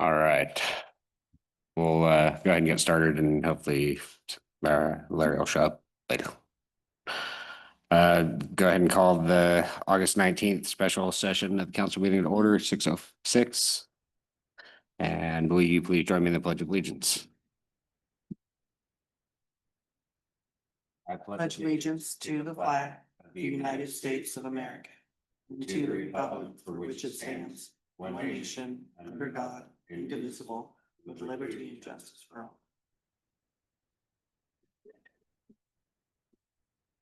All right. We'll go ahead and get started and hopefully Larry will show up later. Go ahead and call the August 19th special session of the council meeting to order 6:06. And will you please join me in the Pledge of Allegiance? I pledge allegiance to the flag of the United States of America and to the republic for which it stands, one nation, under God, indivisible, with liberty and justice for all.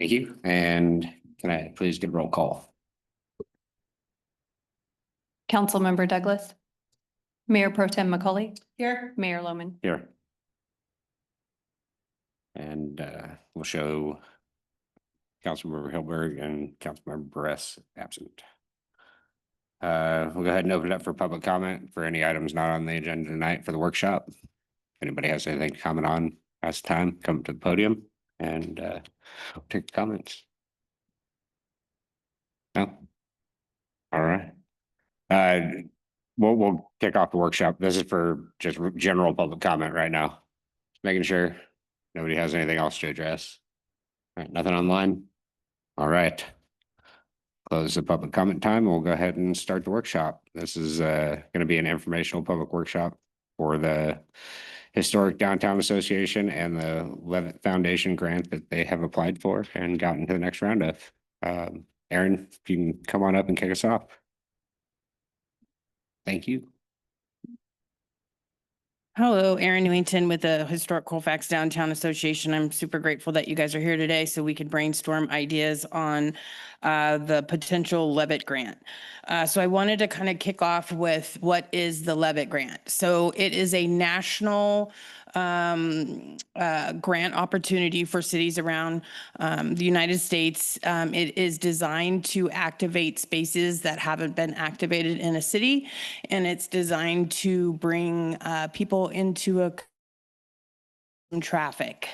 Thank you. And can I please get a roll call? Councilmember Douglas. Mayor Pro Tem McCauley. Here. Mayor Loman. Here. And we'll show Councilmember Hilberg and Councilmember Perez absent. We'll go ahead and open it up for public comment for any items not on the agenda tonight for the workshop. If anybody has anything to comment on, has time, come to the podium and take the comments. No? All right. We'll kick off the workshop. This is for just general public comment right now. Making sure nobody has anything else to address. All right, nothing online. All right. Close the public comment time. We'll go ahead and start the workshop. This is going to be an informational public workshop for the Historic Downtown Association and the Levitt Foundation grant that they have applied for and gotten to the next round of. Aaron, if you can come on up and kick us off. Thank you. Hello, Erin Newington with the Historic Colfax Downtown Association. I'm super grateful that you guys are here today so we could brainstorm ideas on the potential Levitt grant. So I wanted to kind of kick off with what is the Levitt grant. So it is a national grant opportunity for cities around the United States. It is designed to activate spaces that haven't been activated in a city, and it's designed to bring people into a traffic.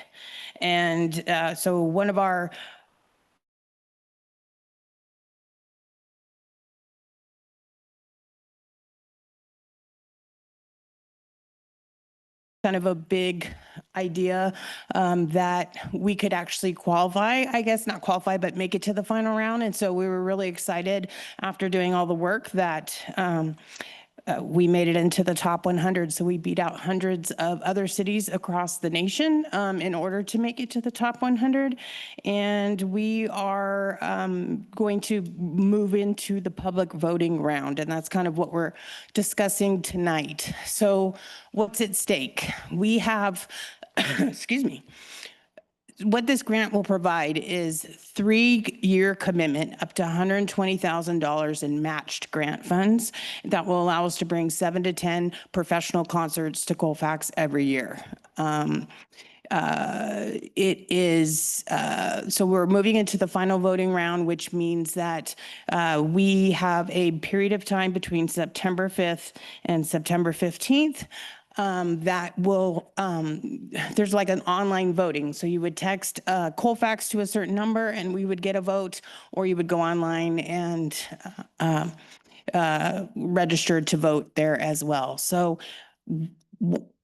And so one of our kind of a big idea that we could actually qualify, I guess not qualify, but make it to the final round. And so we were really excited after doing all the work that we made it into the top 100. So we beat out hundreds of other cities across the nation in order to make it to the top 100. And we are going to move into the public voting round. And that's kind of what we're discussing tonight. So what's at stake? We have, excuse me. What this grant will provide is 3-year commitment up to $120,000 in matched grant funds that will allow us to bring 7 to 10 professional concerts to Colfax every year. It is, so we're moving into the final voting round, which means that we have a period of time between September 5th and September 15th. That will, there's like an online voting. So you would text Colfax to a certain number and we would get a vote, or you would go online and register to vote there as well. So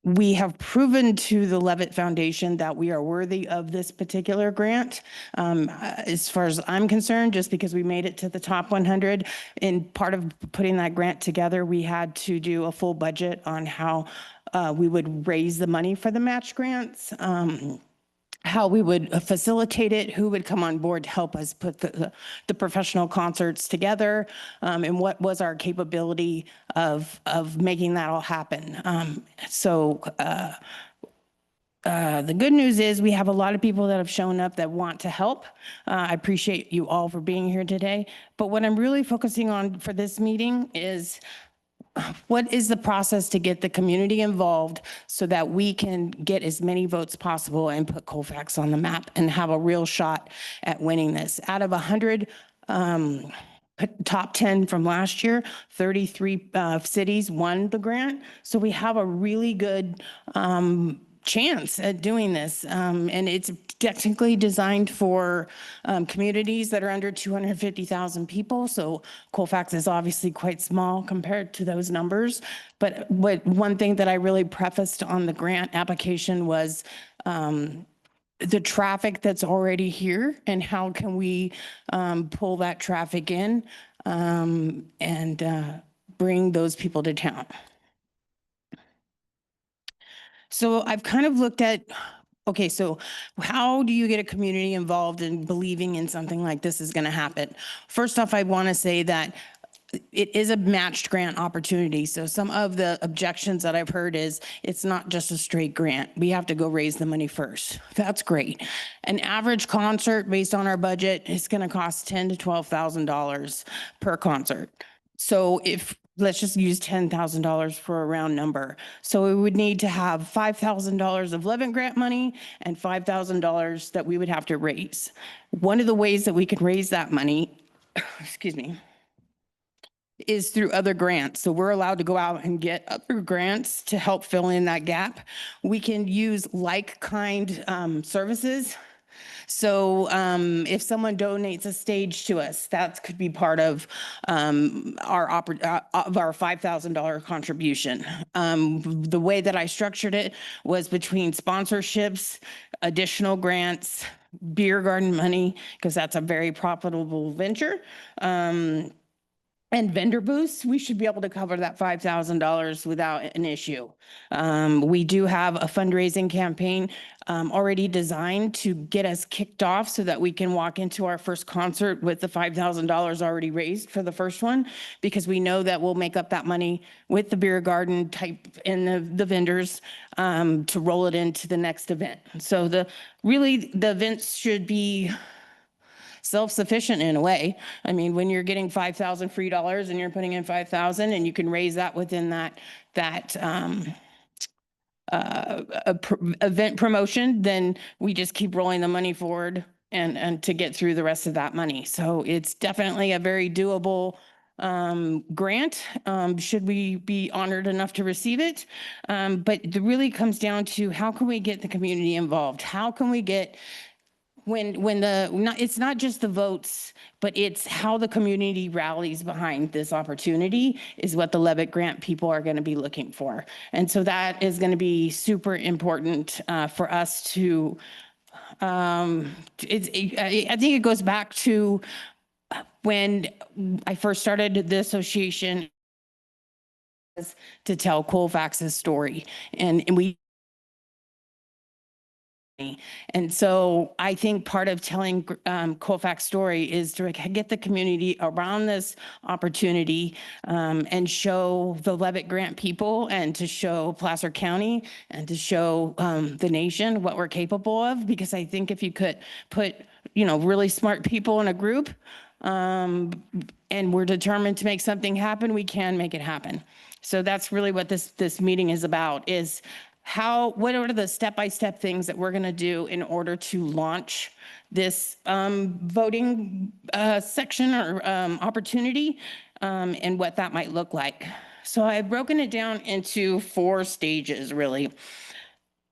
we have proven to the Levitt Foundation that we are worthy of this particular grant. As far as I'm concerned, just because we made it to the top 100, in part of putting that grant together, we had to do a full budget on how we would raise the money for the match grants, how we would facilitate it, who would come on board to help us put the professional concerts together, and what was our capability of making that all happen. The good news is we have a lot of people that have shown up that want to help. I appreciate you all for being here today. But what I'm really focusing on for this meeting is what is the process to get the community involved so that we can get as many votes possible and put Colfax on the map and have a real shot at winning this? Out of 100 top 10 from last year, 33 cities won the grant. So we have a really good chance at doing this. And it's technically designed for communities that are under 250,000 people. So Colfax is obviously quite small compared to those numbers. But one thing that I really prefaced on the grant application was the traffic that's already here and how can we pull that traffic in and bring those people to town. So I've kind of looked at, okay, so how do you get a community involved in believing in something like this is going to happen? First off, I want to say that it is a matched grant opportunity. So some of the objections that I've heard is it's not just a straight grant. We have to go raise the money first. That's great. An average concert based on our budget is going to cost $10,000 to $12,000 per concert. So if let's just use $10,000 for a round number. So we would need to have $5,000 of Levant grant money and $5,000 that we would have to raise. One of the ways that we can raise that money, excuse me, is through other grants. So we're allowed to go out and get other grants to help fill in that gap. We can use like-kind services. So if someone donates a stage to us, that could be part of our $5,000 contribution. The way that I structured it was between sponsorships, additional grants, beer garden money, because that's a very profitable venture. And vendor booths, we should be able to cover that $5,000 without an issue. We do have a fundraising campaign already designed to get us kicked off so that we can walk into our first concert with the $5,000 already raised for the first one, because we know that we'll make up that money with the beer garden type and the vendors to roll it into the next event. So the events should be self-sufficient in a way. I mean, when you're getting $5,000 free dollars and you're putting in 5,000 and you can raise that within that event promotion, then we just keep rolling the money forward and to get through the rest of that money. So it's definitely a very doable grant, should we be honored enough to receive it. But it really comes down to how can we get the community involved? How can we get it's not just the votes, but it's how the community rallies behind this opportunity is what the Levitt grant people are going to be looking for. And so that is going to be super important for us to, I think it goes back to when I first started the association to tell Colfax's story. And we And so I think part of telling Colfax story is to get the community around this opportunity and show the Levitt grant people and to show Placer County and to show the nation what we're capable of. Because I think if you could put, really smart people in a group and we're determined to make something happen, we can make it happen. So that's really what this meeting is about, is what are the step-by-step things that we're going to do in order to launch this voting section or opportunity and what that might look like. So I've broken it down into 4 stages, really.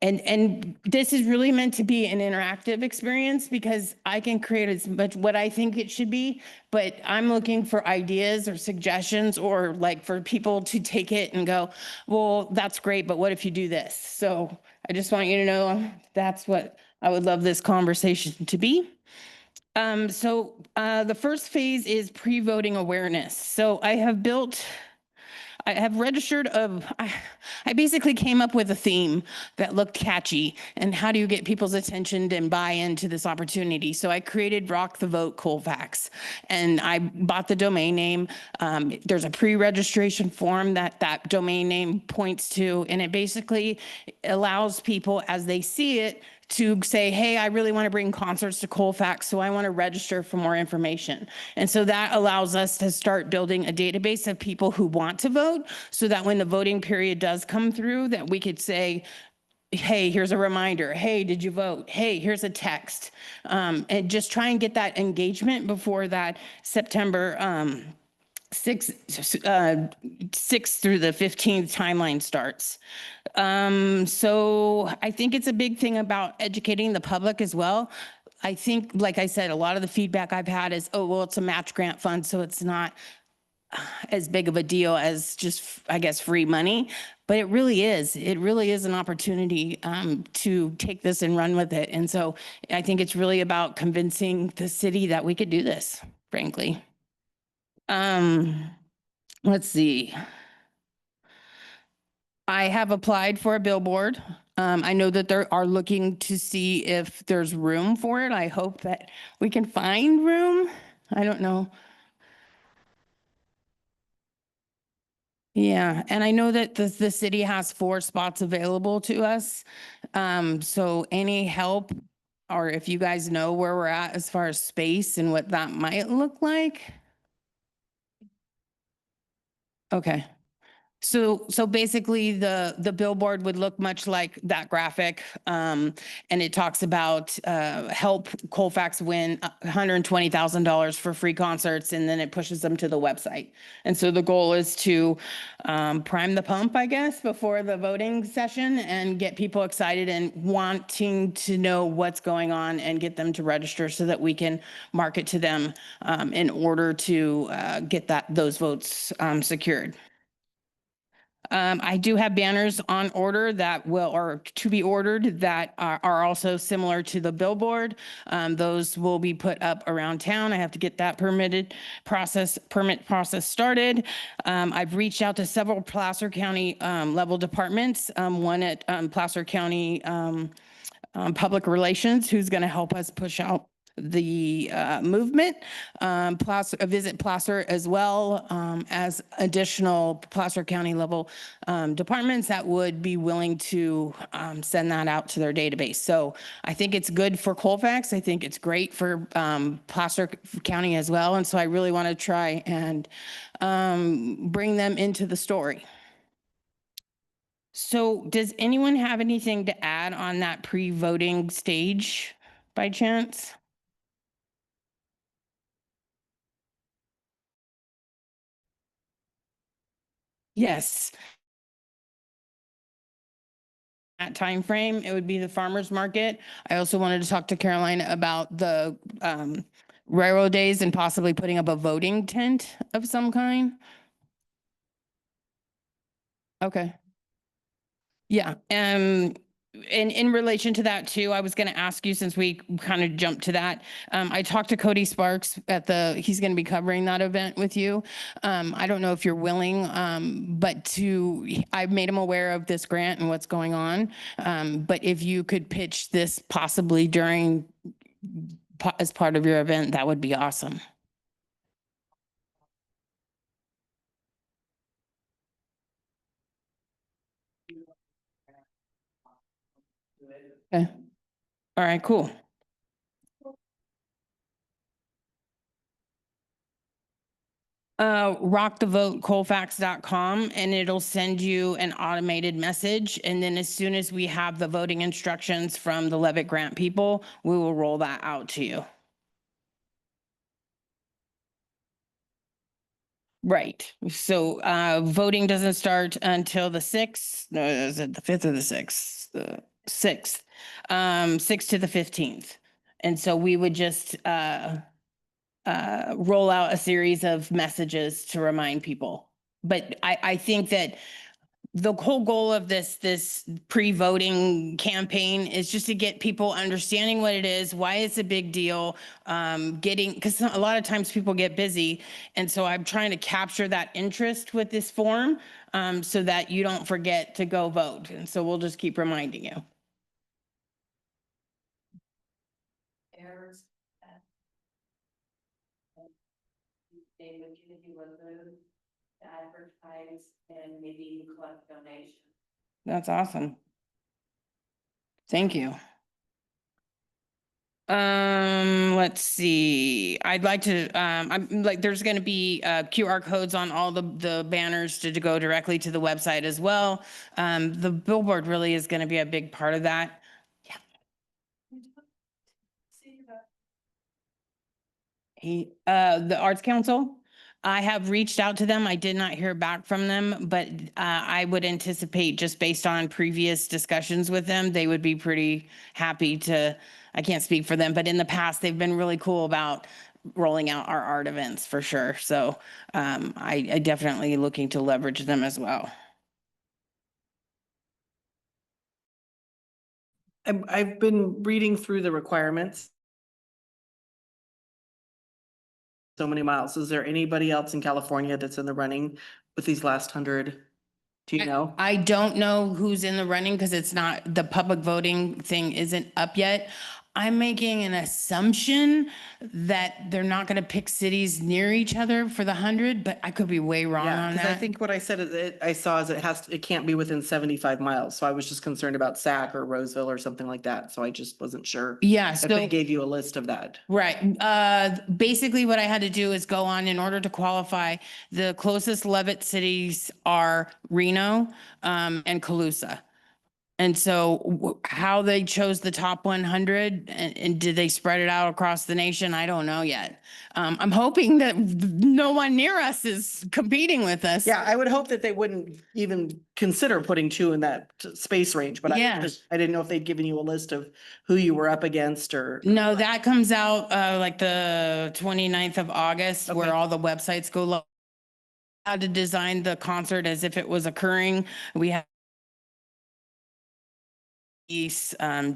And this is really meant to be an interactive experience because I can create as much what I think it should be, but I'm looking for ideas or suggestions or like for people to take it and go, well, that's great, but what if you do this? So I just want you to know that's what I would love this conversation to be. So the first phase is pre-voting awareness. So I have registered I basically came up with a theme that looked catchy and how do you get people's attention and buy into this opportunity. So I created Rock the Vote Colfax and I bought the domain name. There's a pre-registration form that domain name points to, and it basically allows people as they see it to say, hey, I really want to bring concerts to Colfax, so I want to register for more information. And so that allows us to start building a database of people who want to vote so that when the voting period does come through, that we could say, hey, here's a reminder. Hey, did you vote? Hey, here's a text. And just try and get that engagement before that September 6, 6 through the 15th timeline starts. So I think it's a big thing about educating the public as well. I think, like I said, a lot of the feedback I've had is, oh, well, it's a match grant fund, so it's not as big of a deal as just, I guess, free money. But it really is. It really is an opportunity to take this and run with it. And so I think it's really about convincing the city that we could do this, frankly. Let's see. I have applied for a billboard. I know that they are looking to see if there's room for it. I hope that we can find room. I don't know. Yeah, and I know that the city has 4 spots available to us. So any help, or if you guys know where we're at as far as space and what that might look like. Okay. So basically the billboard would look much like that graphic. And it talks about help Colfax win $120,000 for free concerts, and then it pushes them to the website. And so the goal is to prime the pump, I guess, before the voting session and get people excited and wanting to know what's going on and get them to register so that we can market to them in order to get those votes secured. I do have banners on order that will, or to be ordered, that are also similar to the billboard. Those will be put up around town. I have to get that permit process started. I've reached out to several Placer County level departments, one at Placer County Public Relations, who's going to help us push out the movement. Visit Placer as well as additional Placer County level departments that would be willing to send that out to their database. So I think it's good for Colfax. I think it's great for Placer County as well. And so I really want to try and bring them into the story. So does anyone have anything to add on that pre-voting stage by chance? Yes. That time frame, it would be the farmer's market. I also wanted to talk to Caroline about the railroad days and possibly putting up a voting tent of some kind. Okay. Yeah, in relation to that too, I was gonna ask you, since we kind of jumped to that, I talked to Cody Sparks he's gonna be covering that event with you. I don't know if you're willing, but I've made him aware of this grant and what's going on. But if you could pitch this possibly as part of your event, that would be awesome. Okay. All right, cool. rockthevotecolfax.com, and it'll send you an automated message. And then as soon as we have the voting instructions from the Levitt grant people, we will roll that out to you. Right. So voting doesn't start until the 6th. No, is it the 5th or the 6th? The 6th. 6th to the 15th. And so we would just roll out a series of messages to remind people. But I think that the whole goal of this pre-voting campaign is just to get people understanding what it is, why it's a big deal, because a lot of times people get busy. And so I'm trying to capture that interest with this form so that you don't forget to go vote. And so we'll just keep reminding you. They would give you a booth to advertise and maybe collect donations. That's awesome. Thank you. Let's see. I'd like to, there's gonna be QR codes on all the banners to go directly to the website as well. The billboard really is gonna be a big part of that. Yeah. The Arts Council. I have reached out to them. I did not hear back from them, but I would anticipate, just based on previous discussions with them, they would be pretty happy to, I can't speak for them, but in the past, they've been really cool about rolling out our art events for sure. So I definitely looking to leverage them as well. I've been reading through the requirements. So many miles. Is there anybody else in California that's in the running with these last 100? Do you know? I don't know who's in the running because it's not, the public voting thing isn't up yet. I'm making an assumption that they're not going to pick cities near each other for the 100, but I could be way wrong Yeah, on because I that. think what I said is I saw is it can't be within 75 miles. So I was just concerned about Sac or Roseville or something like that. So I just wasn't sure Yeah, if they so, gave you a list of that. right. Basically what I had to do is go on in order to qualify. The closest Levitt cities are Reno, and Calusa. And so how they chose the top 100 and did they spread it out across the nation? I don't know yet. I'm hoping that no one near us is competing with us. Yeah, I would hope that they wouldn't even consider putting two in that space range, but Yeah. I didn't know if they'd given you a list of who you were up against or. No, that comes out like the 29th of August, where Okay. all the websites go live. Had to design the concert as if it was occurring. We had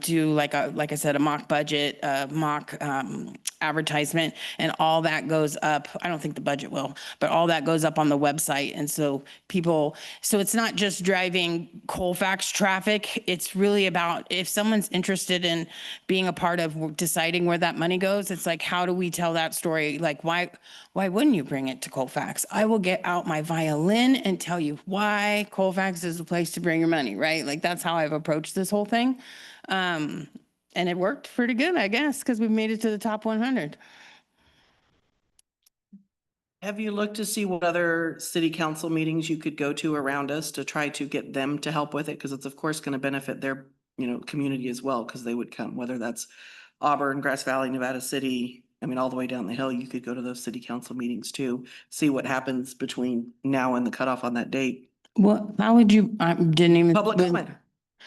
do like I said, a mock budget, mock advertisement, and all that goes up. I don't think the budget will, but all that goes up on the website. And so so it's not just driving Colfax traffic. It's really about if someone's interested in being a part of deciding where that money goes, it's like, how do we tell that story? Like, why wouldn't you bring it to Colfax? I will get out my violin and tell you why Colfax is the place to bring your money, right? Like, that's how I've approached this whole thing. And it worked pretty good, I guess, because we made it to the top 100. Have you looked to see what other city council meetings you could go to around us to try to get them to help with it? Because it's of course going to benefit their, community as well, because they would come, whether that's Auburn, Grass Valley, Nevada City. I mean, all the way down the hill, you could go to those city council meetings too, see what happens between now and the cutoff on that date. Well, how would you, I didn't even. Public comment.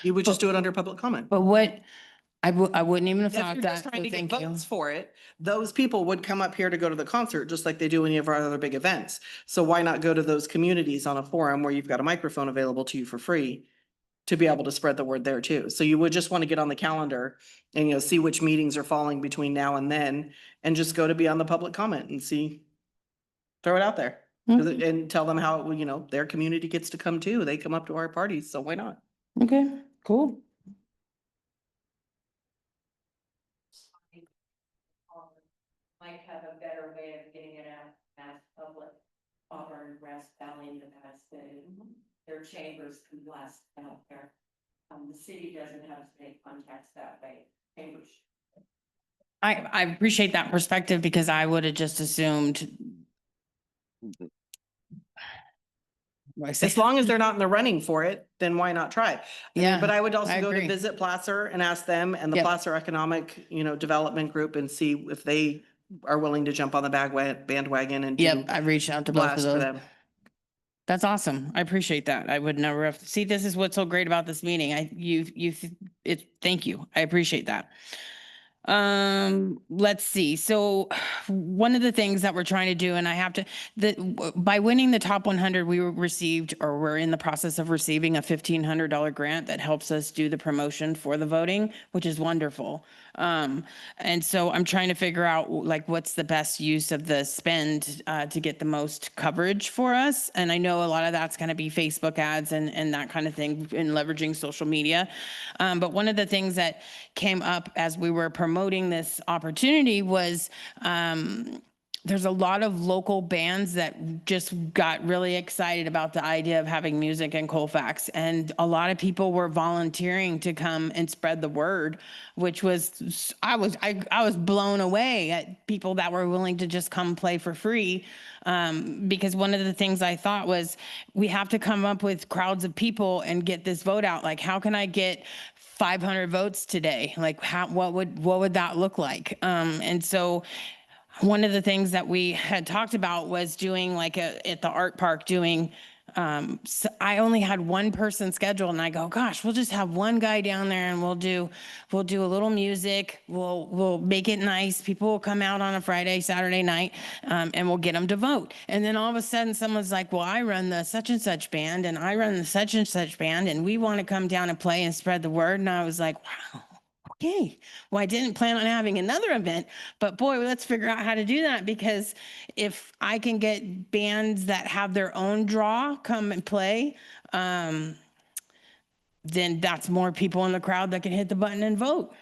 You would just do it under public comment. But what, I wouldn't even have If thought you're that. just trying so to get thank you. votes for it, those people would come up here to go to the concert, just like they do any of our other big events. So why not go to those communities on a forum where you've got a microphone available to you for free to be able to spread the word there too? So you would just want to get on the calendar and, see which meetings are falling between now and then, and just go to be on the public comment and see, throw it out there. Okay. And tell them how, their community gets to come too. They come up to our parties, so why not? Okay, cool. Might have a better way of getting it out, mass public, Auburn, Grass Valley, Nevada City. Their chambers can blast out there. The city doesn't have to make contacts that way. Chambers. I appreciate that perspective because I would have just assumed. As long as they're not in the running for it, then why not try? Yeah, But I would also I go to agree. visit Placer and ask them and the Yep. Placer Economic, Development Group and see if they are willing to jump on the bandwagon and do Yep, I reached out to both of blast for those. them. That's awesome. I appreciate that. I would never have, see, this is what's so great about this meeting. Thank you. I appreciate that. Let's see. So one of the things that we're trying to do, and I have to, by winning the top 100, we received, or we're in the process of receiving a $1,500 grant that helps us do the promotion for the voting, which is wonderful. And so I'm trying to figure out like what's the best use of the spend to get the most coverage for us. And I know a lot of that's going to be Facebook ads and that kind of thing, and leveraging social media. But one of the things that came up as we were promoting this opportunity was there's a lot of local bands that just got really excited about the idea of having music in Colfax. And a lot of people were volunteering to come and spread the word, which was, I was blown away at people that were willing to just come play for free. Because one of the things I thought was we have to come up with crowds of people and get this vote out. Like, how can I get 500 votes today? Like, what would that look like? And so one of the things that we had talked about was doing like at the art park doing, so I only had one person scheduled and I go, gosh, we'll just have one guy down there and we'll do a little music. We'll make it nice. People will come out on a Friday, Saturday night, and we'll get them to vote. And then all of a sudden someone's like, well, I run the such and such band and I run the such and such band and we want to come down and play and spread the word. And I was like, wow. Okay, well, I didn't plan on having another event, but boy, let's figure out how to do that because if I can get bands that have their own draw come and play, then that's more people in the crowd that can hit the button and vote.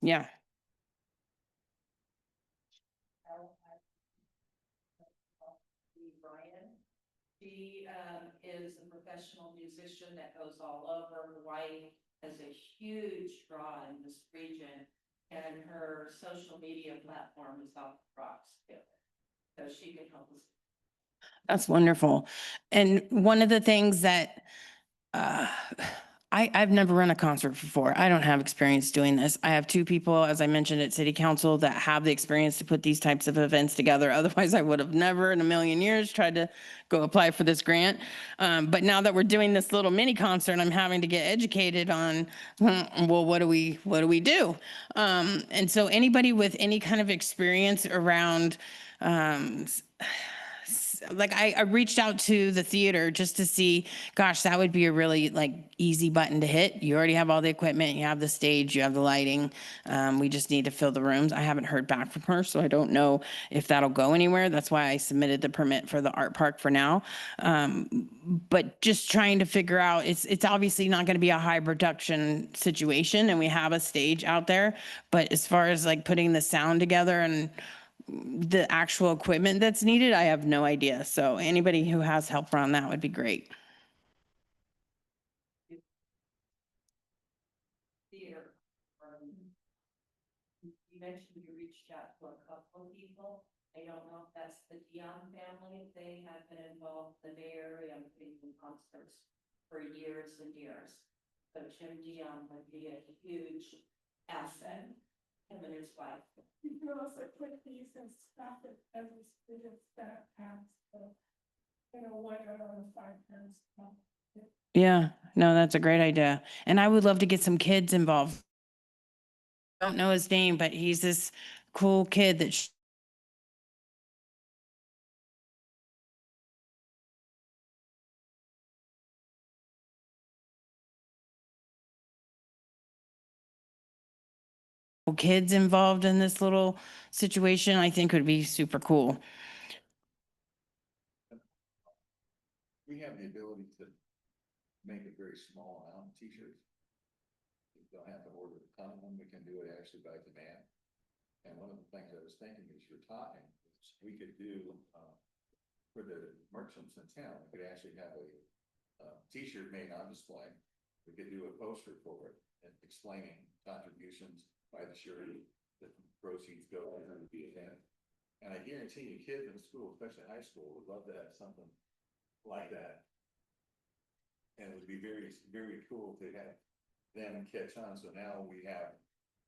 Yeah. Brian. She is a professional musician that goes all over Hawaii, has a huge draw in this region, and her social media platform is off the rocks too. So she can help us. That's wonderful. And one of the things that uh, I've never run a concert before. I don't have experience doing this. I have two people, as I mentioned at city council, that have the experience to put these types of events together. Otherwise, I would have never in a million years tried to go apply for this grant. But now that we're doing this little mini concert, I'm having to get educated on, well, what do we do? And so anybody with any kind of experience around, like I reached out to the theater just to see, gosh, that would be a really like easy button to hit. You already have all the equipment, you have the stage, you have the lighting. We just need to fill the rooms. I haven't heard back from her, so I don't know if that'll go anywhere. That's why I submitted the permit for the art park for now. But just trying to figure out, it's obviously not going to be a high production situation and we have a stage out there. But as far as like putting the sound together and the actual equipment that's needed, I have no idea. So anybody who has help around that would be great. Theater. You mentioned you reached out to a couple of people. I don't know if that's the Dion family. They have been involved in the Bay Area and putting concerts for years and years. So Jim Dion would be a huge asset. Him and his wife. You can also put these and stuff it as a student's backpacks, so, you know, what are the 5 pounds? Yeah, no, that's a great idea. And I would love to get some kids involved. Don't know his name, but he's this cool kid that kids involved in this little situation, I think would be super cool. We have the ability to make a very small amount of t-shirts. You don't have to order a ton of them, we can do it actually by demand. And one of the things I was thinking as you're talking, is we could do, for the merchants in town, we could actually have a t-shirt made on display. We could do a poster for it and explaining contributions by the shirt, the proceeds go to the event. And I guarantee you, kids in school, especially high school, would love to have something like that. And it would be very, very cool to have them catch on. So now we have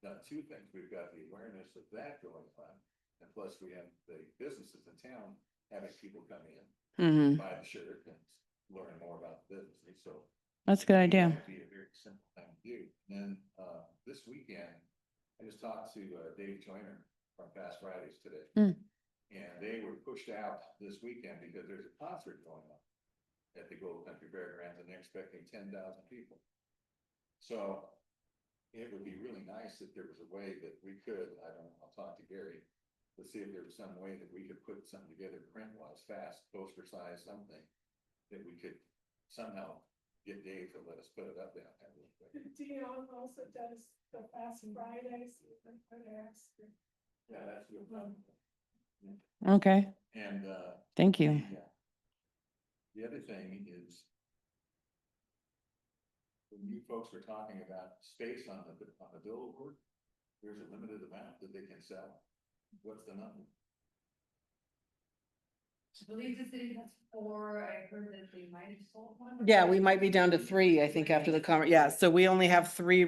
done 2 things. We've got the awareness of that going on. And plus we have the businesses in town having people come in, buy the shirt and learn more about the business. So That's a good idea. that would be a very simple thing to do. And then this weekend, I just talked to Dave Joyner from Fast Fridays today. And they were pushed out this weekend because there's a concert going on at the Gold Country Fairgrounds and they're expecting 10,000 people. So it would be really nice if there was a way that we could, I'll talk to Gary, let's see if there was some way that we could put something together print-wise, fast, poster size, something that we could somehow get Dave to let us put it up down there. Dion also does the Fast Fridays, you can put extra. Yeah, that's good. Okay, And thank you. the other thing is, when you folks were talking about space on the billboard, there's a limited amount that they can sell. What's the number? I believe the city has 4. I heard that they might have sold one. Yeah, we might be down to 3, I think, after the conference. Yeah, so we only have 3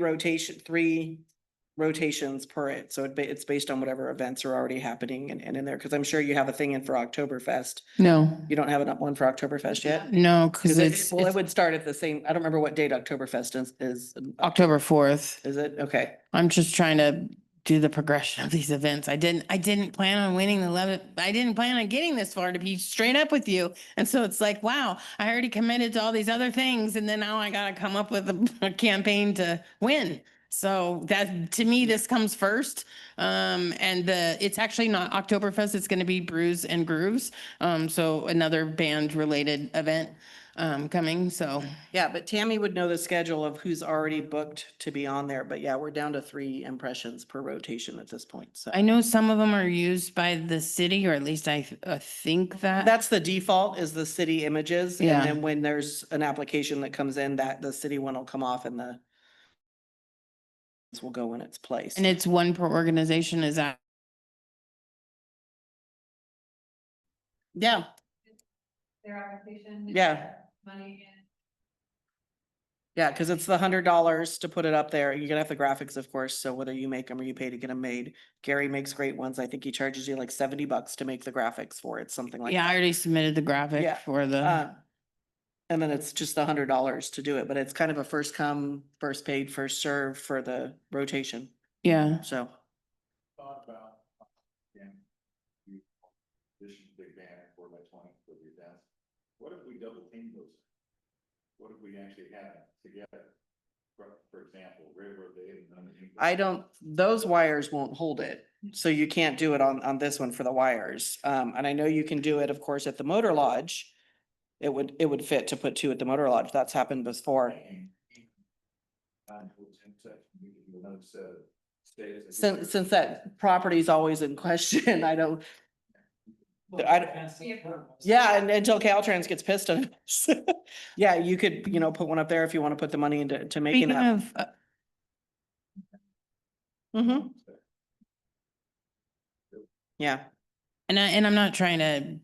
rotations per it. So it's based on whatever events are already happening and in there, because I'm sure you have a thing in for Oktoberfest. No, You don't have one for Oktoberfest yet? no, because Well, it it's would start at the same, I don't remember what date Oktoberfest is. October 4th. Is it? Okay. I'm just trying to do the progression of these events. I didn't plan on winning the 11th. I didn't plan on getting this far, to be straight up with you. And so it's like, wow, I already committed to all these other things. And then now I got to come up with a campaign to win. So that, to me, this comes first. And it's actually not Oktoberfest. It's going to be Brews and Grooves. So another band related event, coming. So Yeah, but Tammy would know the schedule of who's already booked to be on there. But yeah, we're down to 3 impressions per rotation at this point. So I know some of them are used by the city, or at least I think that. that's the default, is the city images. Yeah. And then when there's an application that comes in, that the city one will come off and the will go in its place. And it's one per organization, is that? Yeah, Their application. Yeah. Money yeah, because it's the $100 to put it up there. You're gonna have the graphics, of course, so whether you make them or you pay to get them made. Gary makes great ones. I think he charges you like $70 to make the graphics for it, something like Yeah, I that. already submitted the graphic Yeah, for the, And then it's just $100 to do it, but it's kind of a first come, first paid, first served for the rotation, yeah. so. Thought about, again, you, this is a big banner 4x20 for the events. What if we double team those? What if we actually have it together? For example, Railroad Day and underneath. I don't, those wires won't hold it, so you can't do it on this one for the wires. And I know you can do it, of course, at the Motor Lodge. It would fit to put 2 at the Motor Lodge. That's happened before. Since that property's always in question, I don't. Yeah, and until Caltrans gets pissed on us. Yeah, you could, put one up there if you want to put the money into making Speaking that. of, Mhm. Yeah. and I'm not trying to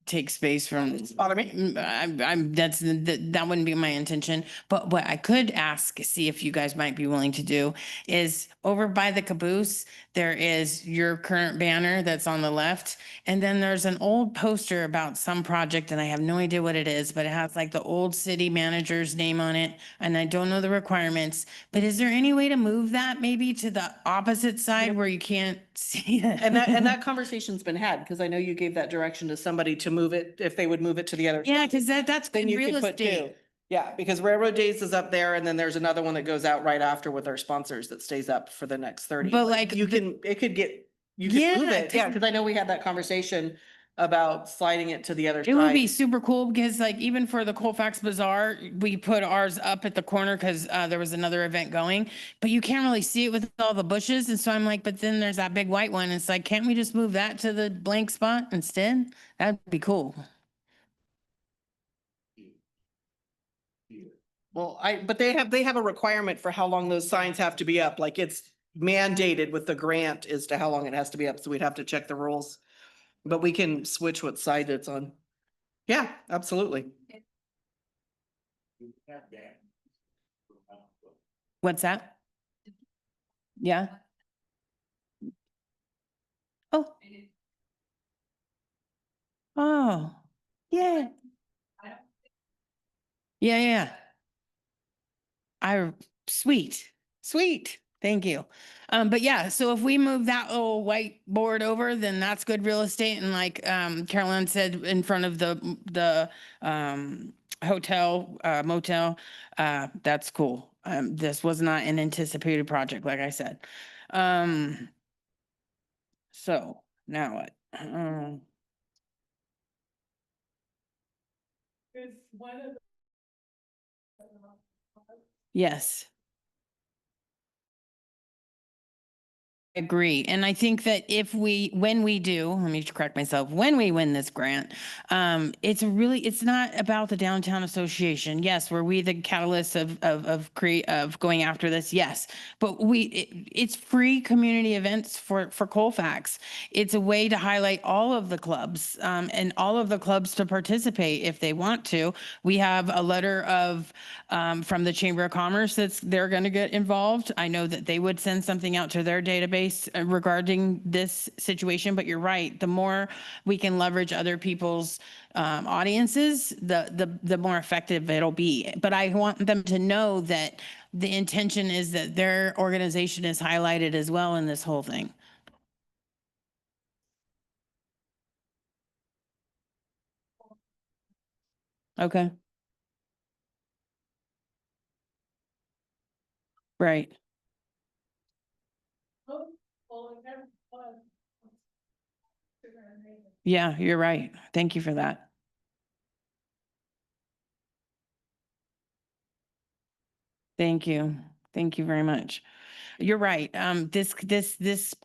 take space from. Bother me. That wouldn't be my intention, but what I could ask, see if you guys might be willing to do is over by the caboose, there is your current banner that's on the left. And then there's an old poster about some project and I have no idea what it is, but it has like the old city manager's name on it. And I don't know the requirements, but is there any way to move that maybe to the opposite side where you can't see it? And that conversation's been had, because I know you gave that direction to somebody to move it, if they would move it to the other. Yeah, because that's Then good you real could put 2. estate. Yeah, because Railroad Days is up there, and then there's another one that goes out right after with our sponsors that stays up for the next 30. But like You the- can, it could get, you can move Yeah, it, yeah, because I know we had that conversation about sliding it to the other It would be side. super cool because like even for the Colfax Bazaar, we put ours up at the corner because there was another event going, but you can't really see it with all the bushes. And so I'm like, but then there's that big white one. It's like, can't we just move that to the blank spot instead? That'd be cool. Well, but they have a requirement for how long those signs have to be up, like it's mandated with the grant as to how long it has to be up, so we'd have to check the rules. But we can switch what side it's on. Yeah, absolutely. What's that? Yeah. Oh. Oh, yeah. Yeah, yeah. Sweet, sweet. Thank you. But yeah, so if we move that little whiteboard over, then that's good real estate. And like, Carolyn said, in front of the hotel, motel, that's cool. This was not an anticipated project, like I said. So now what? Is one of the. Yes. Agree. And I think that when we do, let me correct myself, when we win this grant, it's not about the downtown association. Yes, were we the catalyst of going after this? Yes. But it's free community events for Colfax. It's a way to highlight all of the clubs, and all of the clubs to participate if they want to. We have a letter from the Chamber of Commerce they're going to get involved. I know that they would send something out to their database regarding this situation, but you're right. The more we can leverage other people's audiences, the more effective it'll be. But I want them to know that the intention is that their organization is highlighted as well in this whole thing. Okay. Right. Yeah, you're right. Thank you for that. Thank you. Thank you very much. You're right. This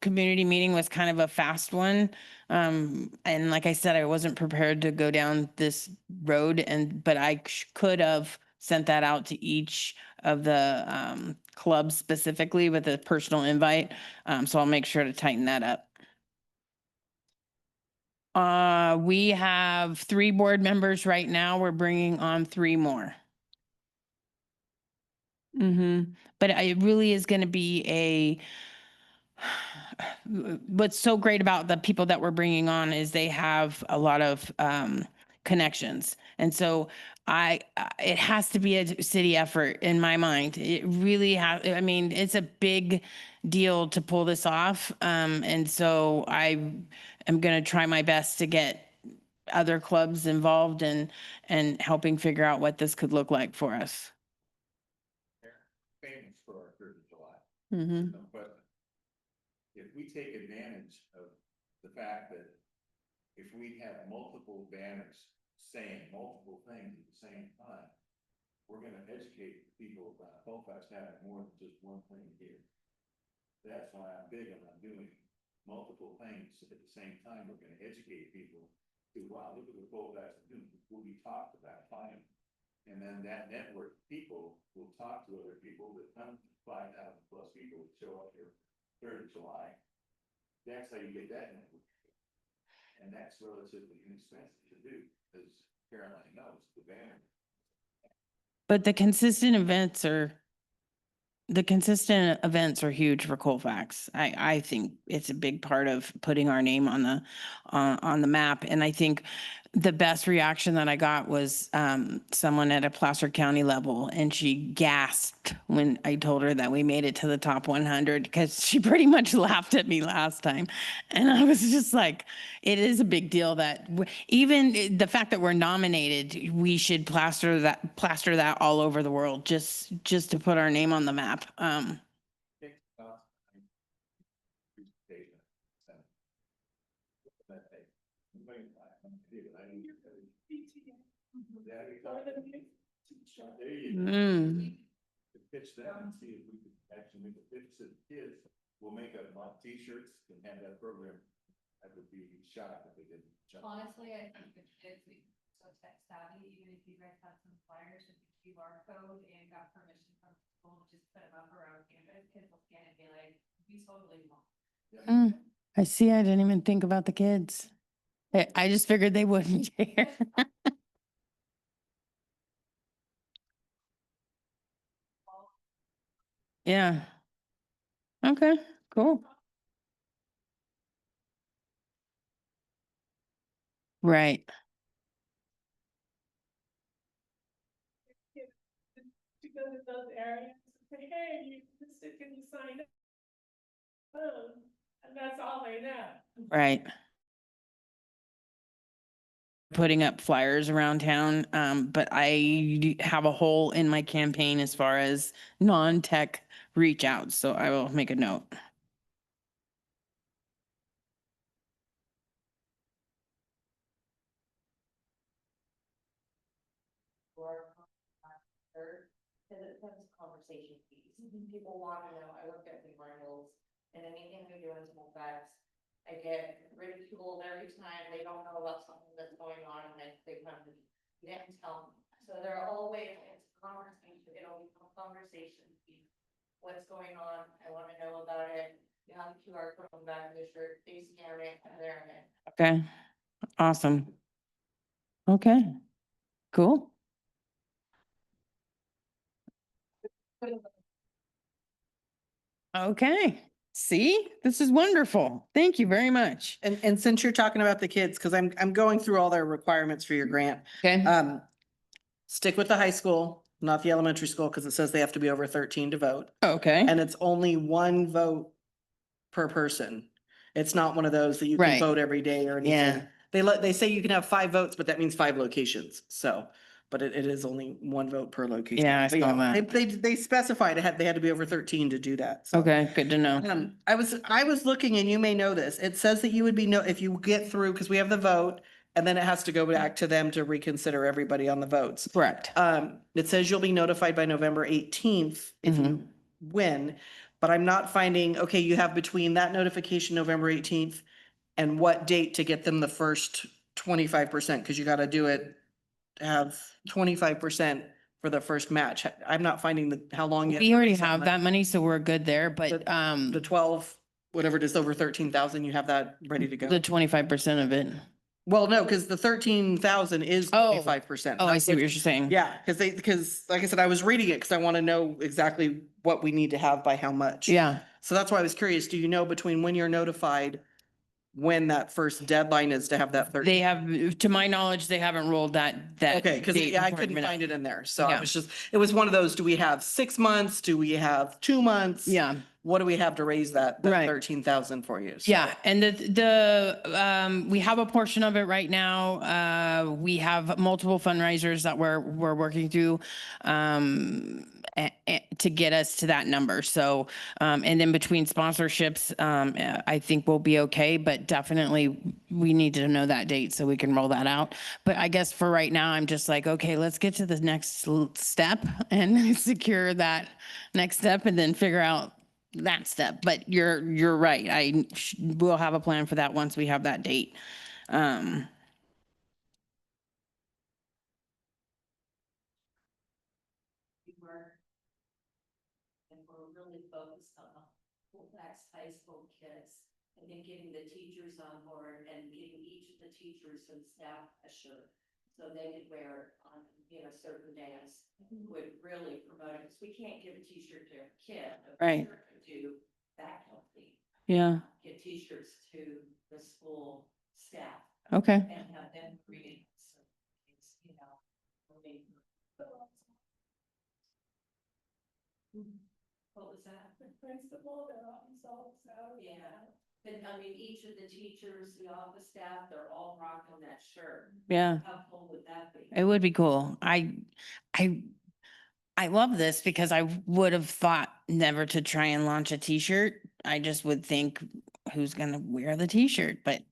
community meeting was kind of a fast one. And like I said, I wasn't prepared to go down this road but I could have sent that out to each of the, clubs specifically with a personal invite. So I'll make sure to tighten that up. We have 3 board members right now. We're bringing on 3 more. But it really is going to be what's so great about the people that we're bringing on is they have a lot of connections. And so it has to be a city effort in my mind. It really has. I mean, it's a big deal to pull this off. And so I am going to try my best to get other clubs involved and helping figure out what this could look like for us. Famous for our 3rd of July. Mm-hmm. No question. If we take advantage of the fact that if we have multiple banners saying multiple things at the same time, we're gonna educate people about Colfax having more than just one thing here. That's why I'm big on doing multiple things at the same time. We're gonna educate people to, wow, look at what Colfax is doing, what we talked about, fine. And then that network of people will talk to other people that come 5,000 plus people that show up here 3rd of July. That's how you get that network. And that's relatively inexpensive to do, as Caroline knows, the banner. But the consistent events are huge for Colfax. I think it's a big part of putting our name on the map. And I think the best reaction that I got was someone at a Placer County level, and she gasped when I told her that we made it to the top 100 because she pretty much laughed at me last time. And I was just like, it is a big deal that even the fact that we're nominated, we should plaster that all over the world just to put our name on the map. To pitch them and see if we could actually make a pitch to the kids. We'll make up t-shirts and have that program. I would be shocked if they didn't. Honestly, I think the kids are so tech savvy, even if you guys had some flyers with the QR code and got permission from the school, just put them up around campus, kids will scan it and be like, we totally want. I see. I didn't even think about the kids. I just figured they wouldn't care. Yeah. Okay, cool. Right. To go to those areas and say, hey, can you sign up? And that's all they know. Right. Putting up flyers around town, but I have a hole in my campaign as far as non-tech reach outs, so I will make a note. Because it becomes a conversation piece. People want to know, I looked at the Hills and anything we do in Colfax, I get ridiculed every time they don't know about something that's going on and they come to me. You didn't tell me. So they're always, it's conversation, it'll become conversation. What's going on? I want to know about it. You have the QR code on the back of the shirt, they scan it, and they're in it. Okay, awesome. Okay, cool. Okay, see, this is wonderful. Thank you very much. And since you're talking about the kids, because I'm going through all their requirements for your grant. Okay, Stick with the high school, not the elementary school, because it says they have to be over 13 to vote. okay, And it's only one vote per person. It's not one of those that you can Right. vote every day or Yeah. anything. They say you can have 5 votes, but that means 5 locations. So, but it is only 1 vote per location. Yeah, I But saw that. They specified they had to be over 13 to do that. So. okay, good to know. I was looking, and you may know this, it says that you would be if you get through, because we have the vote, and then it has to go back to them to reconsider everybody on the votes. Correct. It says you'll be notified by November 18th if you win, but I'm not finding, okay, you have between that notification, November 18th, and what date to get them the first 25%, because you gotta do it, have 25% for the first match. I'm not finding how long. you We already to have that money, so we're good there, but, The 12, whatever it is, over 13,000, you have that ready to go. the 25% of it. Well, no, because the 13,000 is Oh. 25%. Oh, I see what you're saying. Yeah, because like I said, I was reading it because I want to know exactly what we need to have by how much. Yeah, So that's why I was curious. Do you know between when you're notified, when that first deadline is to have that 13? they have, to my knowledge, they haven't rolled that. Okay, because date I requirement couldn't out. find it in there. So I Yeah. was it was one of those, do we have 6 months? Do we have 2 months? Yeah. What do we have to raise that Right. 13,000 for you? So- Yeah, and we have a portion of it right now. We have multiple fundraisers that we're working through to get us to that number. So, and then between sponsorships, I think we'll be okay, but definitely we need to know that date so we can roll that out. But I guess for right now, I'm just like, okay, let's get to the next step and secure that next step and then figure out that step. But you're right. We'll have a plan for that once we have that date. And we're really focused on the Colfax high school kids. I think getting the teachers on board and getting each of the teachers and staff a shirt. So they could wear it on, certain days would really promote it. 'Cause we can't give a t-shirt to a kid. But we Right. sure could do faculty, Yeah. get t-shirts to the school staff Okay. and have them reading. So it's, maybe. What was that? The principal, they're all themselves out. Yeah, but I mean, each of the teachers, the office staff, they're all rocking that shirt. Yeah. How cool would that be? It would be cool. I love this because I would have thought never to try and launch a t-shirt. I just would think who's gonna wear the t-shirt, but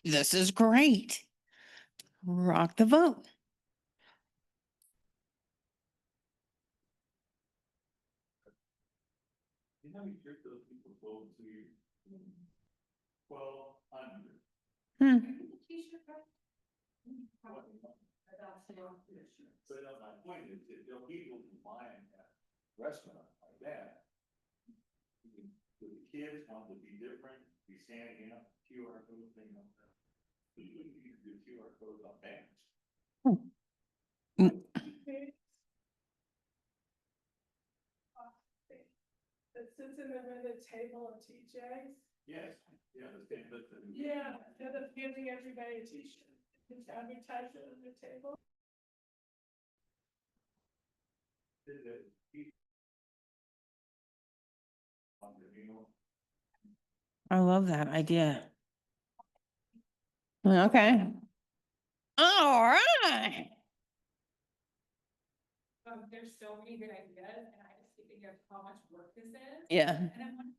this is great. Rock the vote. You know, you trick those people close to you. 1,200. T-shirt, right? But my point is, that there'll be people who buy at a restaurant like that. The kids want to be different, be standing up, QR code thing on that. You wouldn't need to do QR codes on banners. That sits in the table of TJ's. Yes, yeah, the same, but the. Yeah, instead of giving everybody a t-shirt, just advertise it on the table. I love that idea. Okay. All right. There's so many good ideas and I just keep thinking of how much work this is. Yeah. And I'm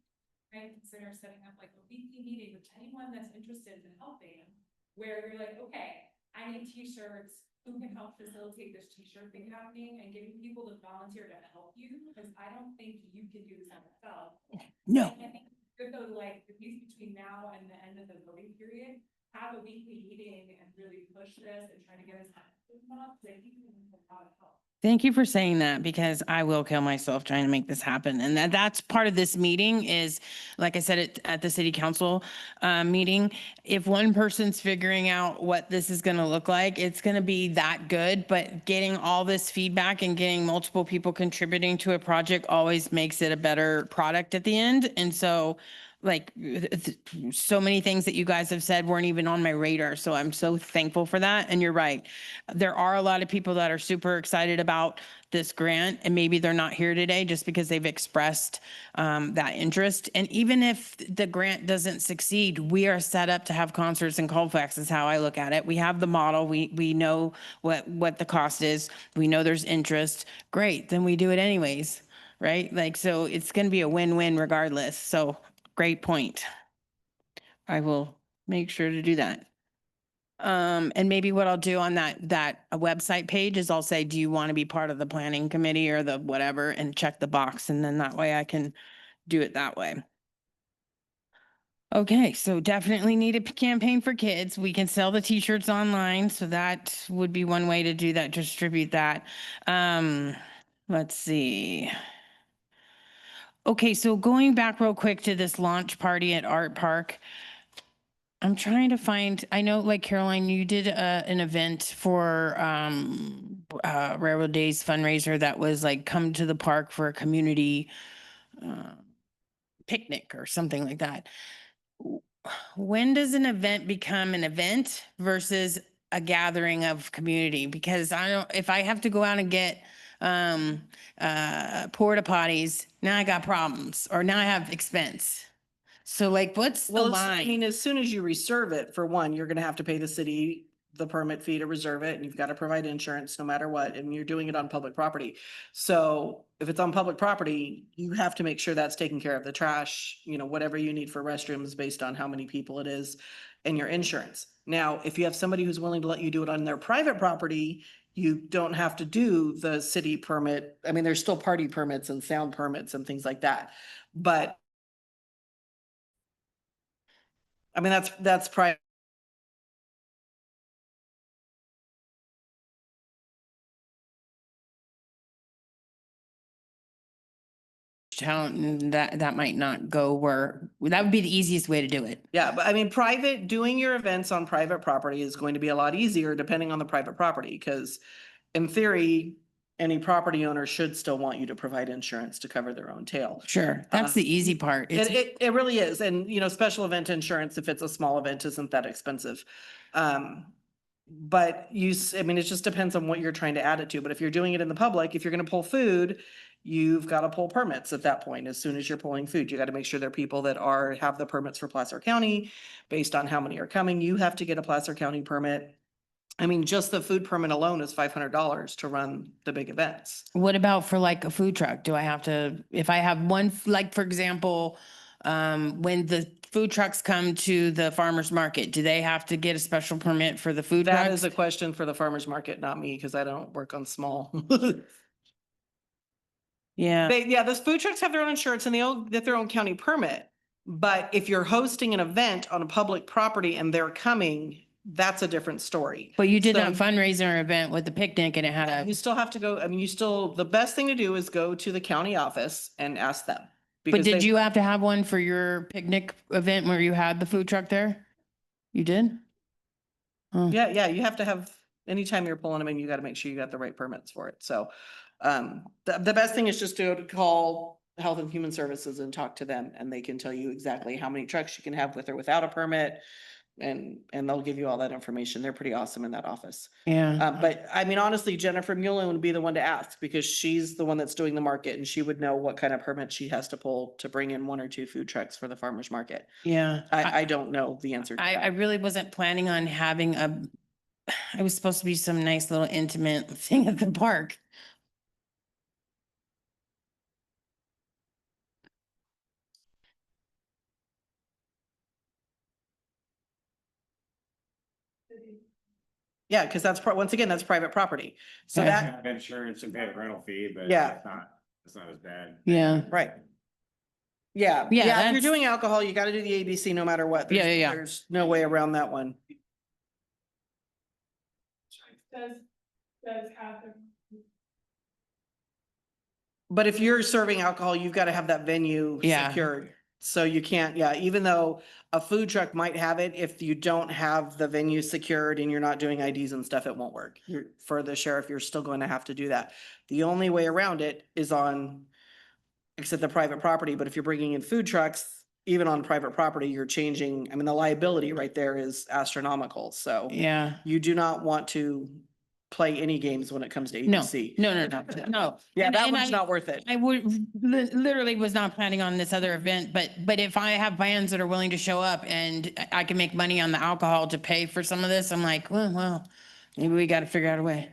trying to consider setting up like a weekly meeting with anyone that's interested in helping. Where you're like, okay, I need t-shirts, who can help facilitate this t-shirt thing happening and getting people to volunteer to help you, because I don't think you can do this on yourself. No. And I think it's good though, like, at least between now and the end of the voting period, have a weekly meeting and really push this and try to get us enough, because I think we need a lot of help. Thank you for saying that, because I will kill myself trying to make this happen. And that's part of this meeting is, like I said, at the city council meeting, if one person's figuring out what this is going to look like, it's going to be that good. But getting all this feedback and getting multiple people contributing to a project always makes it a better product at the end. And so like so many things that you guys have said weren't even on my radar. So I'm so thankful for that. And you're right. There are a lot of people that are super excited about this grant, and maybe they're not here today just because they've expressed that interest. And even if the grant doesn't succeed, we are set up to have concerts in Colfax is how I look at it. We have the model. We know what the cost is. We know there's interest. Great. Then we do it anyways. Right? Like, so it's going to be a win-win regardless. So great point. I will make sure to do that. And maybe what I'll do on that website page is I'll say, do you want to be part of the planning committee or the whatever, and check the box, and then that way I can do it that way. Okay, so definitely need a campaign for kids. We can sell the t-shirts online, so that would be one way to do that, distribute that. Let's see. Okay, so going back real quick to this launch party at Art Park. I'm trying to find, I know like Caroline, you did an event for Railroad Days fundraiser that was like come to the park for a community picnic or something like that. When does an event become an event versus a gathering of community? Because I don't, if I have to go out and get porta potties, now I got problems, or now I have expense. So like, what's the Well, I line? mean, as soon as you reserve it, for one, you're gonna have to pay the city the permit fee to reserve it, and you've got to provide insurance no matter what, and you're doing it on public property. So if it's on public property, you have to make sure that's taken care of, the trash, whatever you need for restrooms based on how many people it is, and your insurance. Now, if you have somebody who's willing to let you do it on their private property, you don't have to do the city permit. I mean, there's still party permits and sound permits and things like that. But I mean, that's private. Town, that might not go where, that would be the easiest way to do it. Yeah, but I mean, doing your events on private property is going to be a lot easier depending on the private property, because in theory, any property owner should still want you to provide insurance to cover their own tail. Sure, that's the easy part. It really is. And, special event insurance, if it's a small event, isn't that expensive. But I mean, it just depends on what you're trying to add it to. But if you're doing it in the public, if you're gonna pull food, you've got to pull permits at that point. As soon as you're pulling food, you got to make sure they're people that have the permits for Placer County. Based on how many are coming, you have to get a Placer County permit. I mean, just the food permit alone is $500 to run the big events. What about for like a food truck? Do I have to, if I have one, like, for example, when the food trucks come to the farmer's market, do they have to get a special permit for the food That trucks? is a question for the farmer's market, not me, because I don't work on small. Yeah, Those food trucks have their own insurance and they all get their own county permit. But if you're hosting an event on a public property and they're coming, that's a different story. but you did So that fundraiser event with the picnic and it had You still have to go, I mean, the best thing to do is go to the county office and ask them. but because did they- you have to have one for your picnic event where you had the food truck there? You did? Oh, Yeah, you have to have, anytime you're pulling them in, you gotta make sure you got the right permits for it. So the best thing is just to call Health and Human Services and talk to them, and they can tell you exactly how many trucks you can have with or without a permit. And they'll give you all that information. They're pretty awesome in that office. yeah. But I mean, honestly, Jennifer Mullen would be the one to ask, because she's the one that's doing the market and she would know what kind of permit she has to pull to bring in 1 or 2 food trucks for the farmer's market. Yeah. I don't know the answer to I that. really wasn't planning on having it was supposed to be some nice little intimate thing at the park. Yeah, because that's, once again, that's private property. So Yeah. that, Have insurance and pay a rental fee, but Yeah. it's not as bad. Yeah. right. Yeah, Yeah, yeah, if you're that's- doing alcohol, you gotta do the ABC no matter what. Yeah, There's- yeah, yeah. There's no way around that one. Does happen. But if you're serving alcohol, you've got to have that venue Yeah. secured. So you can't, yeah, even though a food truck might have it, if you don't have the venue secured and you're not doing IDs and stuff, it won't work. For the sheriff, you're still going to have to do that. The only way around it is on, except the private property, but if you're bringing in food trucks, even on private property, you're changing, I mean, the liability right there is astronomical, so. Yeah. You do not want to play any games when it comes to No, ABC. no, no. Yeah, that And one's not worth it. I would literally was not planning on this other event, but if I have bands that are willing to show up and I can make money on the alcohol to pay for some of this, I'm like, well, maybe we got to figure out a way.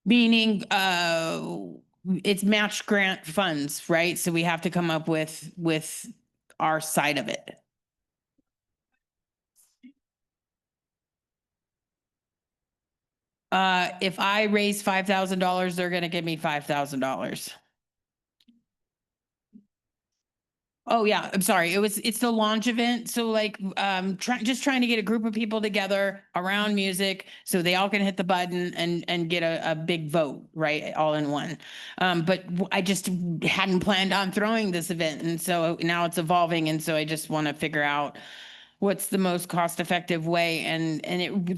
Meaning, it's match grant funds, right? So we have to come up with our side of it. If I raise $5,000, they're gonna give me $5,000. Oh, yeah, I'm sorry. It's the launch event. So like, just trying to get a group of people together around music so they all can hit the button and get a big vote, right? All in one. But I just hadn't planned on throwing this event. And so now it's evolving. And so I just want to figure out what's the most cost effective way. And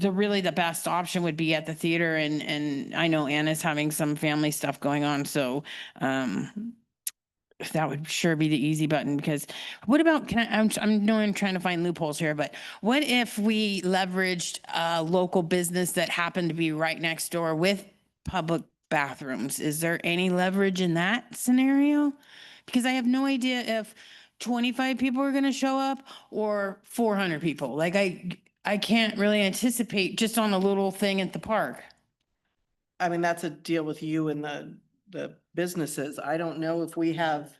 really the best option would be at the theater. And I know Anna's having some family stuff going on. So, that would sure be the easy button, because what about, I'm knowing, trying to find loopholes here, but what if we leveraged a local business that happened to be right next door with public bathrooms? Is there any leverage in that scenario? Because I have no idea if 25 people are going to show up or 400 people. Like I can't really anticipate just on a little thing at the park. I mean, that's a deal with you and the businesses. I don't know if we have.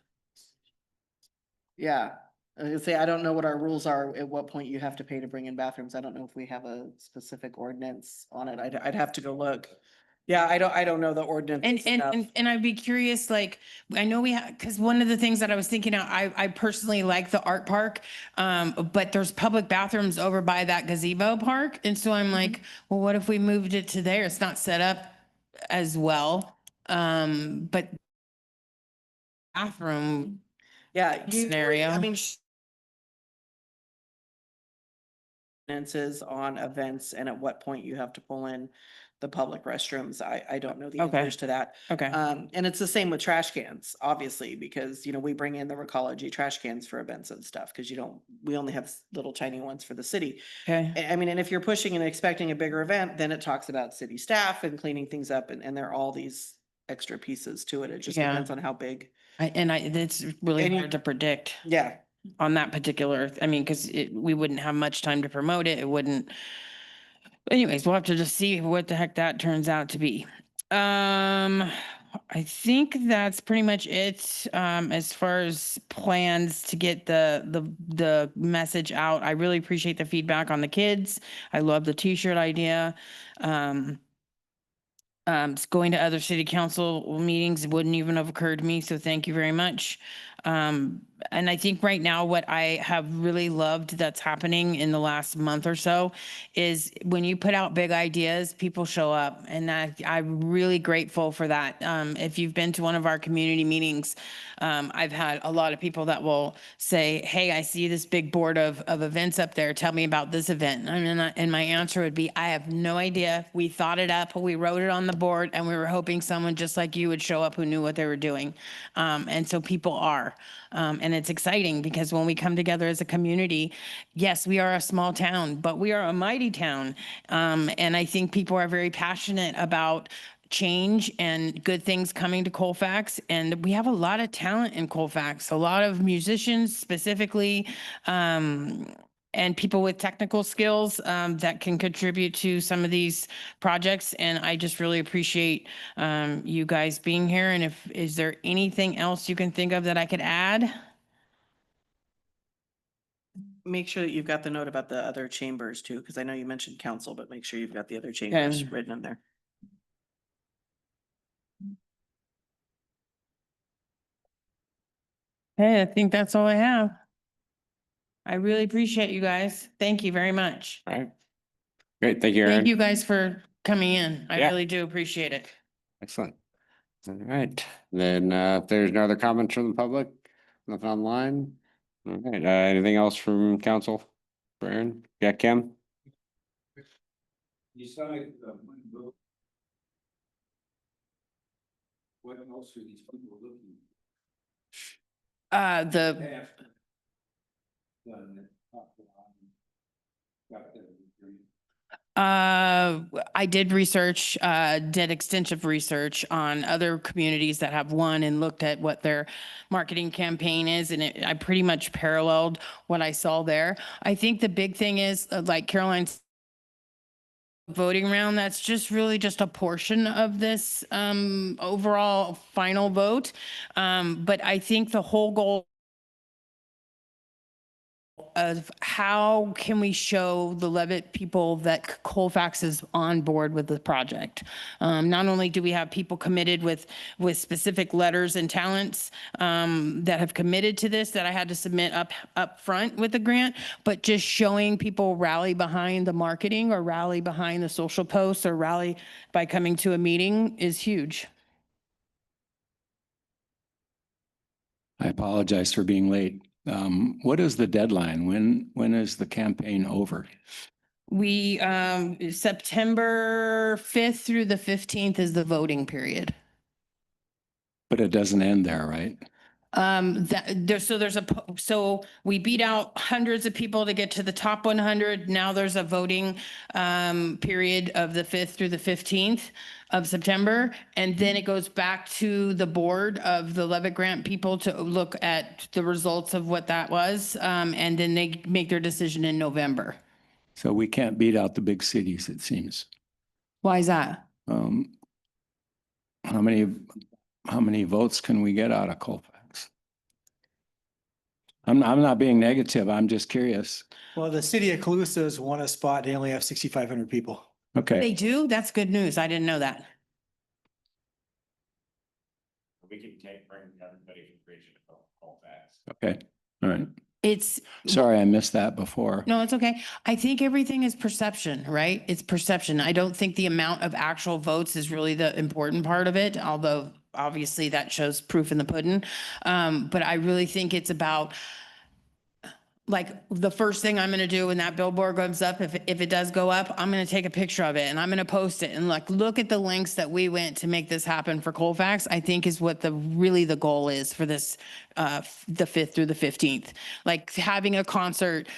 Yeah, I was gonna say, I don't know what our rules are, at what point you have to pay to bring in bathrooms. I don't know if we have a specific ordinance on it. I'd have to go look. Yeah, I don't know the ordinance. And I'd be curious, like, I know we have, because one of the things that I was thinking, I personally like the art park. But there's public bathrooms over by that gazebo park. And so I'm like, well, what if we moved it to there? It's not set up as well. But bathroom, Yeah. scenario. I mean. Ordinances on events and at what point you have to pull in the public restrooms. I don't know the Okay. answers to that. Okay. And it's the same with trash cans, obviously, because, we bring in the Recology trash cans for events and stuff, because we only have little tiny ones for the city. Okay. I mean, and if you're pushing and expecting a bigger event, then it talks about city staff and cleaning things up, and there are all these extra pieces to it. It just Yeah. depends on how big. It's really And you- hard to predict Yeah. on that particular, I mean, because we wouldn't have much time to promote it. It wouldn't. Anyways, we'll have to just see what the heck that turns out to be. I think that's pretty much it, as far as plans to get the message out. I really appreciate the feedback on the kids. I love the t-shirt idea. Going to other city council meetings wouldn't even have occurred to me, so thank you very much. And I think right now what I have really loved that's happening in the last month or so is when you put out big ideas, people show up, and I'm really grateful for that. If you've been to one of our community meetings, I've had a lot of people that will say, hey, I see this big board of events up there. Tell me about this event. And my answer would be, I have no idea. We thought it up, we wrote it on the board, and we were hoping someone just like you would show up who knew what they were doing. And so people are. And it's exciting because when we come together as a community, yes, we are a small town, but we are a mighty town. And I think people are very passionate about change and good things coming to Colfax. And we have a lot of talent in Colfax, a lot of musicians specifically, and people with technical skills that can contribute to some of these projects. And I just really appreciate you guys being here. And is there anything else you can think of that I could add? make sure that you've got the note about the other chambers too, because I know you mentioned council, but make sure you've got the other chambers written in there. Hey, I think that's all I have. I really appreciate you guys. Thank you very much. All right. Great, thank you, Thank Aaron. you guys for coming in. I Yeah. really do appreciate it. Excellent. All right, then, if there's no other comments from the public, nothing online. All right, anything else from council? For Aaron? Yeah, Kim? Besides, what else are these people looking The, after? Done that, top to bottom, got that degree. I did research, did extensive research on other communities that have won and looked at what their marketing campaign is. And I pretty much paralleled what I saw there. I think the big thing is, like Caroline's voting round, that's just really just a portion of this overall final vote. But I think the whole goal of how can we show the Levitt people that Colfax is on board with the project. Not only do we have people committed with specific letters and talents that have committed to this that I had to submit up front with the grant, but just showing people rally behind the marketing or rally behind the social posts or rally by coming to a meeting is huge. I apologize for being late. What is the deadline? When is the campaign over? We, September 5th through the 15th is the voting period. But it doesn't end there, right? So we beat out hundreds of people to get to the top 100. Now there's a voting period of the 5th through the 15th of September. And then it goes back to the board of the Levitt Grant people to look at the results of what that was. And then they make their decision in November. So we can't beat out the big cities, it seems. Why is that? Um, how many votes can we get out of Colfax? I'm not being negative. I'm just curious. Well, the city of Calusa has won a spot. They only have 6,500 people. They Okay, do? That's good news. I didn't know that. We can bring everybody from Region to Colfax. okay, all right. It's, Sorry, I missed that before. no, it's okay. I think everything is perception, right? It's perception. I don't think the amount of actual votes is really the important part of it, although obviously that shows proof in the pudding. But I really think it's about, like, the first thing I'm going to do when that billboard goes up, if it does go up, I'm going to take a picture of it and I'm going to post it and like, look at the lengths that we went to make this happen for Colfax, I think is what really the goal is for this, the 5th through the 15th. Like having a concert,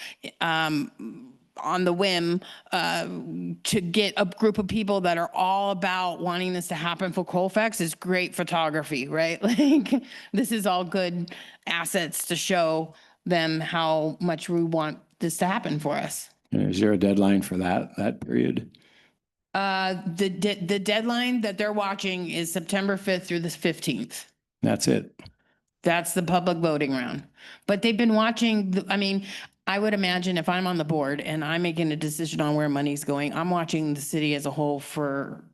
on the whim, to get a group of people that are all about wanting this to happen for Colfax is great photography, right? Like, this is all good assets to show them how much we want this to happen for us. And is there a deadline for that period? The deadline that they're watching is September 5th through the 15th. That's it. That's the public voting round. But they've been watching, I mean, I would imagine if I'm on the board and I'm making a decision on where money's going, I'm watching the city as a whole for,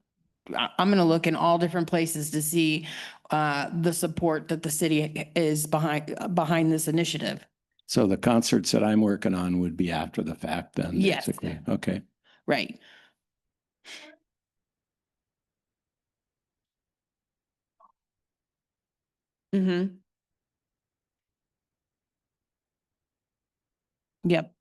I'm going to look in all different places to see the support that the city is behind this initiative. So the concerts that I'm working on would be after the fact then, Yes. basically. Okay. Right. Mm-hmm. Yep.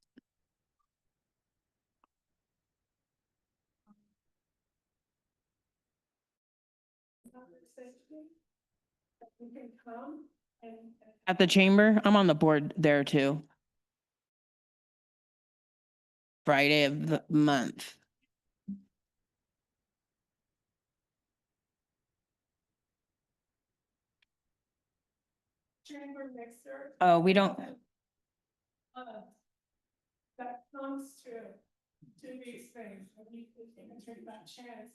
You can come and. At the chamber, I'm on the board there too. Friday of the month. Chamber mixer. Oh, we don't, uh, That comes to these things, and you can take that chance.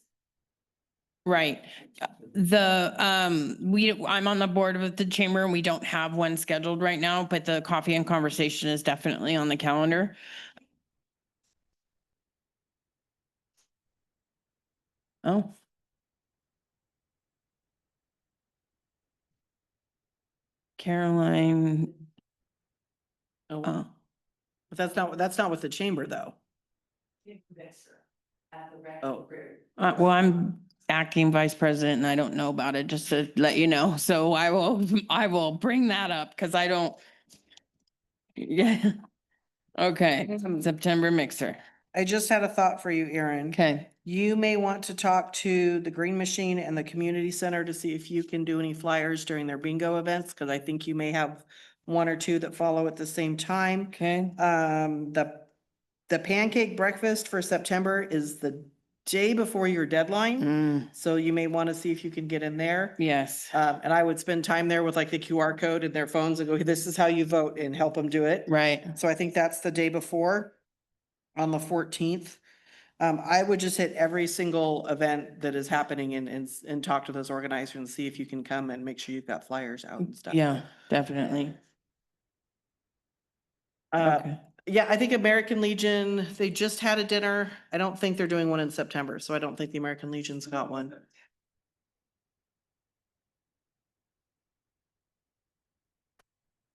Right. I'm on the board with the chamber and we don't have one scheduled right now, but the coffee and conversation is definitely on the calendar. Oh. Caroline, Oh, oh, but that's not with the chamber though. Oh. well, I'm acting vice president and I don't know about it, just to let you know. So I will bring that up because I don't. Yeah. Okay, September mixer. I just had a thought for you, Erin. Okay, You may want to talk to the Green Machine and the Community Center to see if you can do any flyers during their bingo events, because I think you may have one or two that follow at the same time. okay. The pancake breakfast for September is the day before your deadline, Mm, so you may want to see if you can get in there. yes, And I would spend time there with like the QR code in their phones and go, this is how you vote, and help them do it. right. So I think that's the day before, on the 14th. I would just hit every single event that is happening and talk to those organizers and see if you can come and make sure you've got flyers out and stuff. Yeah, definitely. Okay. Yeah, I think American Legion, they just had a dinner. I don't think they're doing one in September, so I don't think the American Legion's got one.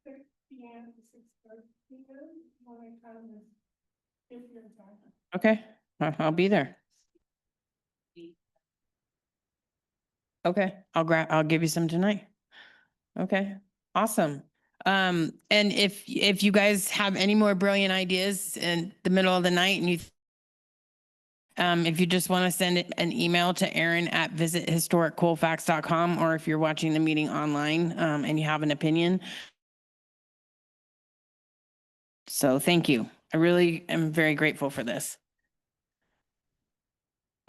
Yeah, 6:30, when I come, if you're time. Okay, I'll be there. Okay, I'll give you some tonight. Okay, awesome. And if you guys have any more brilliant ideas in the middle of the night and if you just want to send an email to Erin at visithistoriccolfax.com, or if you're watching the meeting online, and you have an opinion. So thank you. I really am very grateful for this.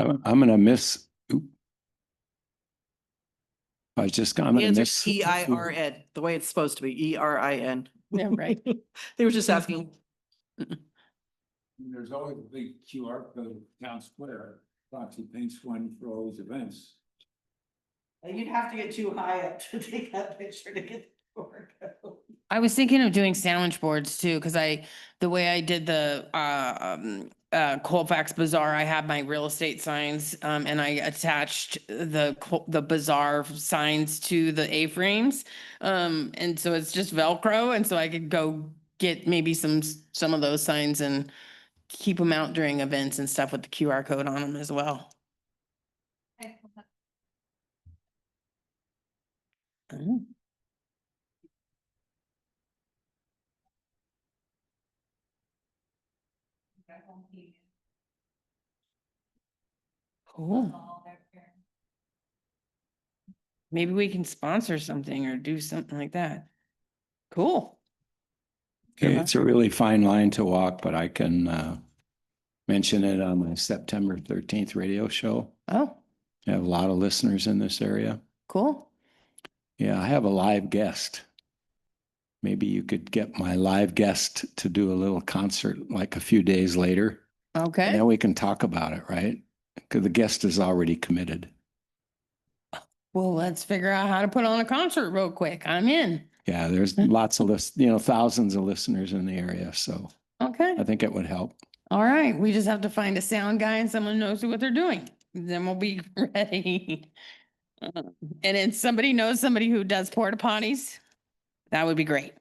I'm gonna miss. oop. I'm The gonna answer miss. is EIRN, the way it's supposed to be, ERIN. Yeah, right. They were just asking. There's always a big QR code town square, Foxy paints one for all these events. You'd have to get too high up to take that picture to get the QR code. I was thinking of doing sandwich boards too, because the way I did the Colfax Bazaar, I had my real estate signs, and I attached the bazaar signs to the A-frames. And so it's just Velcro, and so I could go get maybe some of those signs and keep them out during events and stuff with the QR code on them as well. Oh. Cool. Maybe we can sponsor something or do something like that. Cool. It's a really fine line to walk, but I can mention it on my September 13th radio show. Oh, I have a lot of listeners in this area. cool. Yeah, I have a live guest. Maybe you could get my live guest to do a little concert like a few days later. And Okay. then we can talk about it, right? Because the guest is already committed. Well, let's figure out how to put on a concert real quick. I'm in. Yeah, there's lots of thousands of listeners in the area. So Okay. I think it would help. All right. We just have to find a sound guy and someone knows what they're doing. Then we'll be ready. And if somebody knows somebody who does porta potties, that would be great.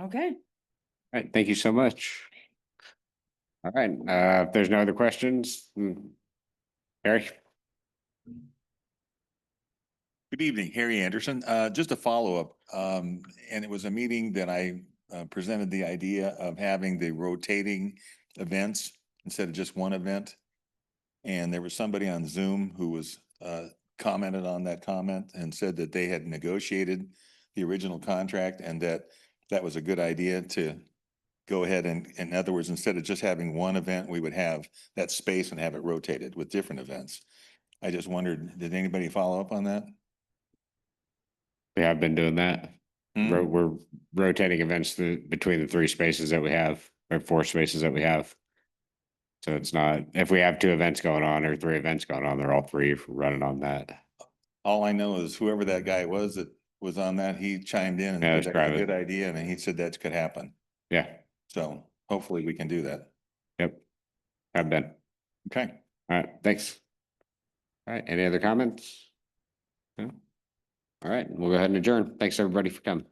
Okay. All right, thank you so much. All right, if there's no other questions, Harry? Good evening, Harry Anderson. Just a follow-up. And it was a meeting that I presented the idea of having the rotating events instead of just one event. And there was somebody on Zoom who was commented on that comment and said that they had negotiated the original contract and that was a good idea to go ahead and, in other words, instead of just having one event, we would have that space and have it rotated with different events. I just wondered, did anybody follow up on that? We have been doing that. Hmm? We're rotating events between the 3 spaces that we have, or 4 spaces that we have. So it's not, if we have 2 events going on or 3 events going on, they're all 3 running on that. All I know is whoever that guy was that was on that, he chimed in and Yeah, said it's that was a private. good idea, and he said that could happen. Yeah, So hopefully we can do that. yep. Have been. Okay. All right, thanks. All right, any other comments? No? All right, we'll go ahead and adjourn. Thanks, everybody, for coming.